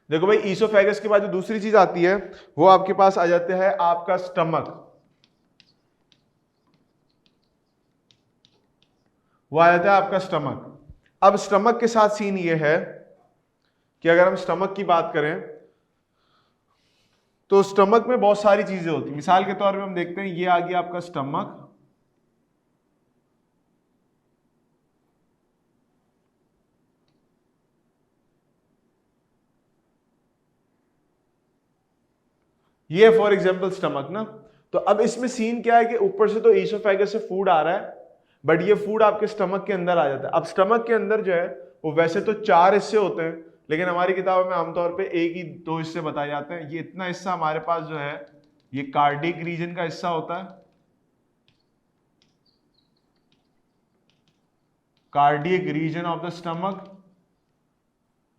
देखो भाई, ईसोफेगस के बाद जो दूसरी चीज आती है वो आपके पास आ जाता है आपका स्टमक। वो आ जाता है आपका स्टमक। अब स्टमक के साथ सीन ये है कि अगर हम स्टमक की बात करें तो स्टमक में बहुत सारी चीजें होती हैं। मिसाल के तौर पे हम देखते हैं, ये आ गया आपका स्टमक, ये फॉर एग्जांपल स्टमक ना। तो अब इसमें सीन क्या है कि ऊपर से तो ईसोफेगस से फूड आ रहा है, बट ये फूड आपके स्टमक के अंदर आ जाता है। अब स्टमक के अंदर जो है वो वैसे तो 4 हिस्से होते हैं, लेकिन हमारी किताबों में आमतौर पे एक ही 2 हिस्से बताए जाते हैं। ये इतना हिस्सा हमारे पास जो है ये कार्डिक रीजन का हिस्सा होता है, cardiac region of the stomach.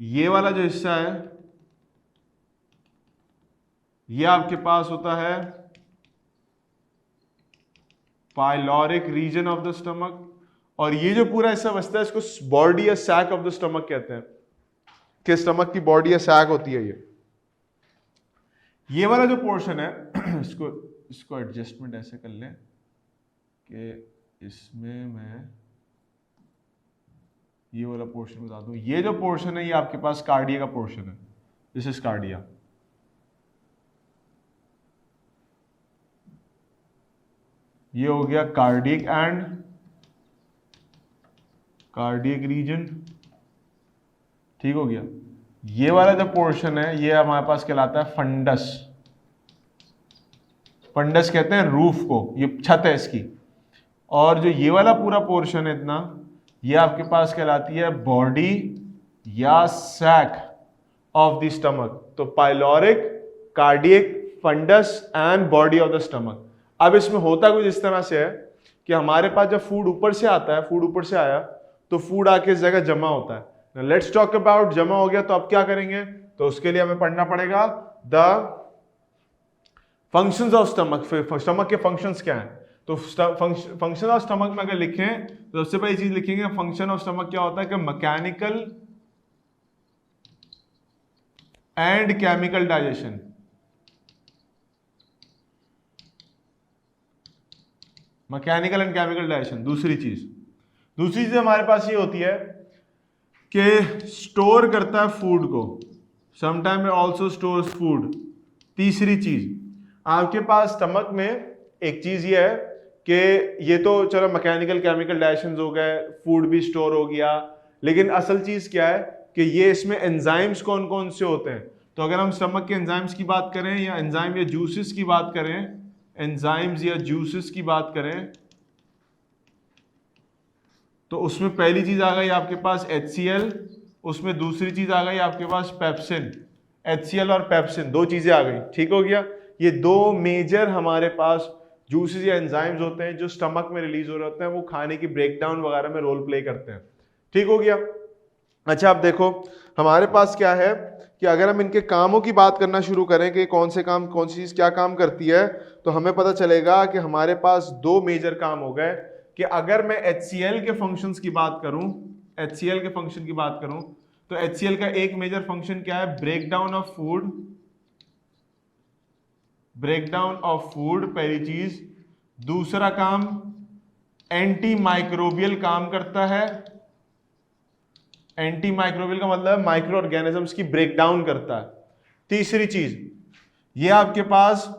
ये वाला जो हिस्सा है ये आपके पास होता है pyloric region of the stomach. और ये जो पूरा हिस्सा बचता है इसको बॉडी या सैक ऑफ द स्टमक कहते हैं, कि स्टमक की बॉडी या सैक होती है ये वाला जो पोर्शन है इसको एडजस्टमेंट ऐसे कर लें कि इसमें मैं ये वाला पोर्शन बता दूं। ये जो पोर्शन है ये आपके पास कार्डिया का पोर्शन है, दिस इज कार्डिया। ये हो गया कार्डियक एंड कार्डियक रीजन, ठीक हो गया। ये वाला जो पोर्शन है ये हमारे पास कहलाता है फंडस। फंडस कहते हैं रूफ को, ये छत है इसकी। और जो ये वाला पूरा पोर्शन है इतना, ये आपके पास कहलाती है बॉडी या सैक ऑफ द स्टमक। तो pyloric, cardiac, fundus and body of the stomach. अब इसमें होता कुछ इस तरह से है कि हमारे पास जब फूड ऊपर से आता है, फूड ऊपर से आया तो फूड आके इस जगह जमा होता है। लेट्स टॉक अबाउट जमा हो गया तो अब क्या करेंगे, तो उसके लिए हमें पढ़ना पड़ेगा the functions of stomach. Stomach के फंक्शंस क्या हैं? तो फंक्शन ऑफ स्टमक में अगर लिखें तो सबसे पहली चीज लिखेंगे फंक्शन ऑफ स्टमक क्या होता है कि mechanical and chemical digestion. Mechanical and chemical digestion दूसरी चीज हमारे पास ये होती है कि स्टोर करता है फूड को, समटाइम ऑल्सो स्टोर्स फूड। तीसरी चीज आपके पास स्टमक में एक चीज ये है कि ये तो चलो मैकेनिकल केमिकल डाइजेशन हो गए, फूड भी स्टोर हो गया, लेकिन असल चीज क्या है कि ये इसमें एंजाइम्स कौन कौन से होते हैं। तो अगर हम स्टमक के एंजाइम्स की बात करें या एंजाइम या जूसेस की बात करें, एंजाइम्स या जूसेस की बात करें तो उसमें पहली चीज आ गई आपके पास HCl, उसमें दूसरी चीज आ गई आपके पास पेप्सिन। HCl और पेप्सिन दो चीजें आ गई, ठीक हो गया। ये दो मेजर हमारे पास जूसेस या एंजाइम्स होते हैं जो स्टमक में रिलीज हो रहे होते हैं, वो खाने की ब्रेकडाउन वगैरह में रोल प्ले करते हैं, ठीक हो गया। अच्छा अब देखो हमारे पास क्या है कि अगर हम इनके कामों की बात करना शुरू करें कि कौन से काम, कौन सी चीज क्या काम करती है, तो हमें पता चलेगा कि हमारे पास दो मेजर काम हो गए। कि अगर मैं HCl के फंक्शंस की बात करूं, HCl के फंक्शन की बात करूं तो HCl का एक मेजर फंक्शन क्या है, breakdown of food, breakdown of food पहली चीज। दूसरा काम एंटी माइक्रोबियल काम करता है, एंटी माइक्रोबियल का मतलब माइक्रो ऑर्गेनिजम्स की ब्रेकडाउन करता है। तीसरी चीज ये आपके पास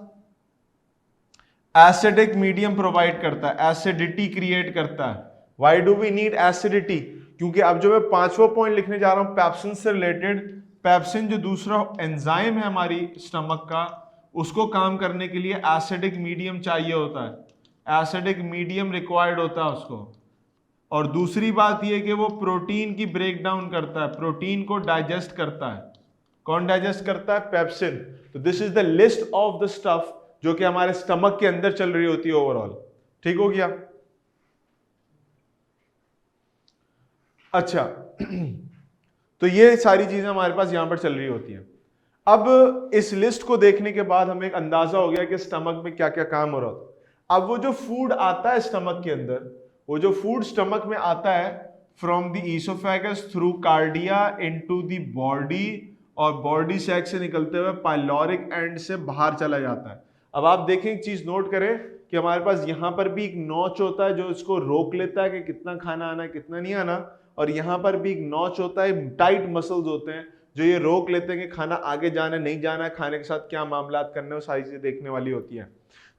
एसिडिक मीडियम प्रोवाइड करता है, एसिडिटी क्रिएट करता है। Why do we need acidity? क्योंकि अब जो मैं पांचवा पॉइंट लिखने जा रहा हूं पेप्सिन से रिलेटेड, पेप्सिन जो दूसरा एंजाइम है हमारी स्टमक का, उसको काम करने के लिए एसिडिक मीडियम चाहिए होता है, एसिडिक मीडियम रिक्वायर्ड होता है उसको। और दूसरी बात यह कि वो प्रोटीन की ब्रेकडाउन करता है, प्रोटीन को डाइजेस्ट करता है। कौन डाइजेस्ट करता है? पेप्सिन। तो this is the list of the stuff जो कि हमारे स्टमक के अंदर चल रही होती है ओवरऑल, ठीक हो गया। अच्छा तो ये सारी चीजें हमारे पास यहां पर चल रही होती हैं। अब इस लिस्ट को देखने के बाद हमें एक अंदाजा हो गया कि स्टमक में क्या क्या काम हो रहा होता है। अब वो जो फूड आता है स्टमक के अंदर, वो जो फूड स्टमक में आता है from the oesophagus through cardia into the body और बॉडी सैक से निकलते हुए पाइलोरिक एंड से बाहर चला जाता है। अब आप देखें एक चीज नोट करें कि हमारे पास यहाँ पर भी एक नॉच होता है जो इसको रोक लेता है कि कितना खाना आना है कितना नहीं आना, और यहाँ पर भी एक नॉच होता है, टाइट मसल्स होते हैं जो ये रोक लेते हैं कि खाना आगे जाना है नहीं जाना है, खाने के साथ क्या मामलात करने हैं, वो सारी चीजें देखने वाली होती है।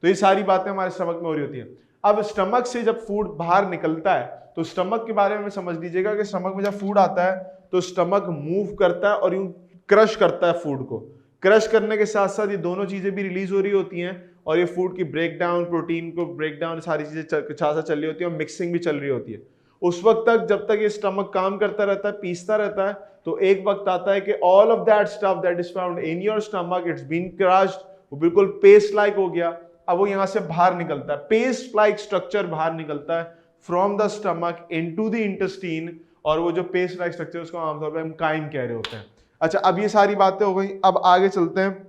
तो ये सारी बातें हमारे स्टमक में हो रही होती है। अब स्टमक से जब फूड बाहर निकलता है तो स्टमक के बारे में समझ लीजिएगा कि स्टमक में जब फूड आता है तो स्टमक मूव करता है और यूं क्रश करता है फूड को। क्रश करने के साथ साथ ये दोनों चीजें भी रिलीज हो रही होती हैं और ये फूड की ब्रेक डाउन, प्रोटीन को ब्रेक डाउन, सारी चीजें साथ चल रही होती है और मिक्सिंग भी चल रही होती है। उस वक्त तक जब तक ये स्टमक काम करता रहता है, पीसता रहता है, तो एक वक्त आता है कि all of that stuff that is found in your stomach it's been crushed, वो बिल्कुल पेस्ट लाइक हो गया। अब वो यहां से बाहर निकलता है, पेस्ट लाइक स्ट्रक्चर बाहर निकलता है from the stomach into the intestine, और वो जो पेस्ट लाइक स्ट्रक्चर उसको आमतौर पर हम काइम कह रहे होते हैं। अच्छा, अब ये सारी बातें हो गई, अब आगे चलते हैं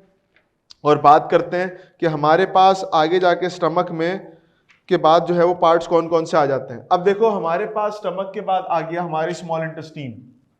और बात करते हैं कि हमारे पास आगे जाके स्टमक में के बाद जो है वो पार्ट्स कौन कौन से आ जाते हैं। अब देखो हमारे पास स्टमक के बाद आ गया हमारे स्मॉल इंटेस्टीन।